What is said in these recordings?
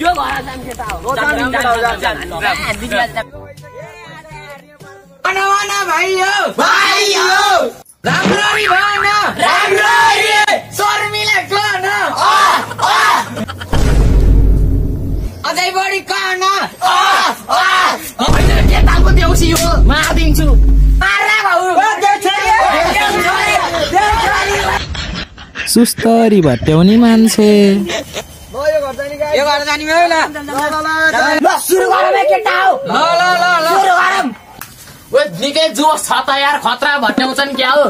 यो घर जाम केटा हो भन भाइ हो राम्ररी भन राम्ररी शर्मिला कन अझै बढी कन केटाको देउसी हो मारिदिन्छु सुस्तरी भट्याउने मान्छे यो घर जाने भयो ल सुरु गरौँ केटा हो ल सुरु गरौँ ओ निकै जोस छ त यार खतरा भट्याउँछन् क्या हो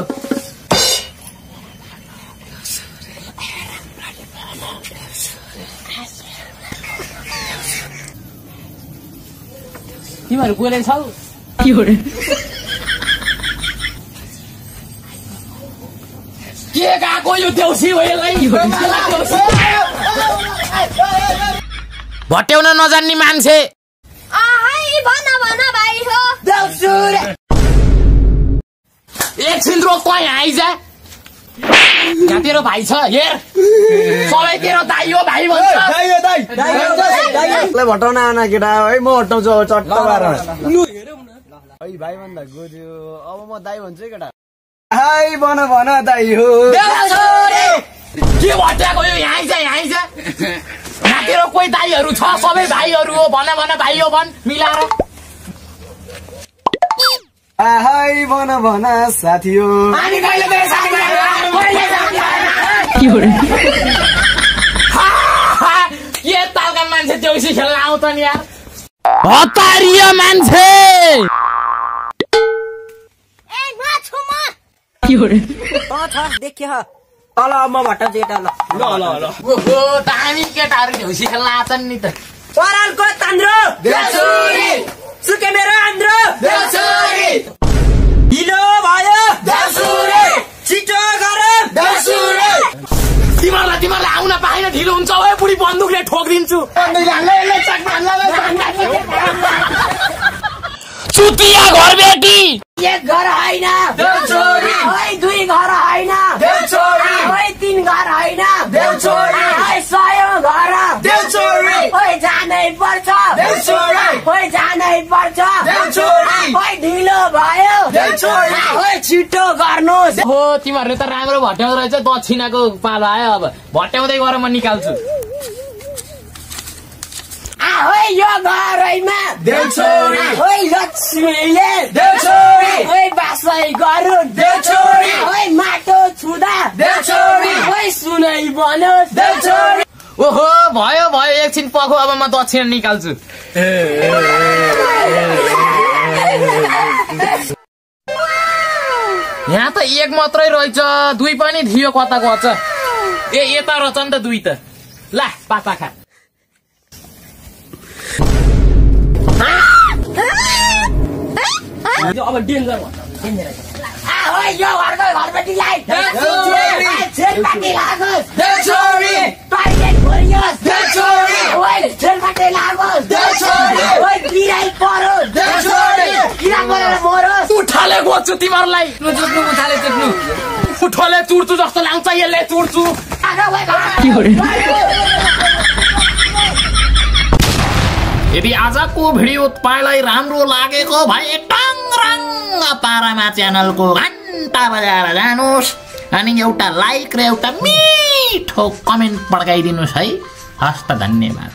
तिमीहरू बोलेछौ के गएको यो देउसी हो यसलाई भट्याउन नजान्ने मान्छे एकछिन रोक त यहाँ आइज यहाँ तेरो भाइ छ हेर सबै तेरो दाइ हो भाइ भन्छ भटाउन आउन केटा है म हटाउँछु चट्ट पारेर भाइ भन्दा गोज्यो अब म दाइ भन्छु है केटा हाई भन दाइ हो के भट्याएको यो यहाँ आइज यहाँ तेरो कोही दाइहरू छ सबै भाइहरू हो भन भाइ हो भन मिलाएर हाई भन साथी हो के तालका मान्छे देउसी खेल्न आउँछ नि यार हतारिया मान्छे देखियो तल म भट्टाउँछु यता ल ओहो दामी केटाहरू देउसी खेल्न आउँछन् नि त परालको तान्द्रो सुके मेरो आन्द्रो ढिलो भयो छिटो गर तिमीहरूलाई आउन पाएन ढिलो हुन्छ है बुढी बन्दुकले ठोकिदिन्छु चुतिया घर बेटी एक घर होइन दुई घर होइन 3 घर होइन 100 घर जानै पर्छ ढिलो भयो छिटो गर्नुहोस् हो तिमीहरूले त राम्रो भट्याउँदो रहेछ दक्षिणाको पालो आयो अब भट्याउँदै गएर म निकाल्छु यो घरैमा लक्ष्मीले बासै गरुन् माटो छुँदा सुनै बनोस् ओहो भयो एकछिन पखो अब म दक्षिणा निकाल्छु यहाँ त एक मात्रै रहेछ 2 पनि थियो कता गछ यता रहेछ नि त 2 त ला पाखा अब डेन्जर यो घरको घरबेटीलाई उठाले गोच्छु तिमीहरूलाई उठोले चुड्छु जस्तो लाग्छ यसले चुड्छु यदि आजको भिडियो तपाईलाई राम्रो लागेको भए टाङराङ पारामा च्यानलको घण्टा बजाएर जानुहोस् अनि एउटा लाइक र एउटा मिठो कमेन्ट पड्काइदिनुहोस् है हस्त धन्यवाद।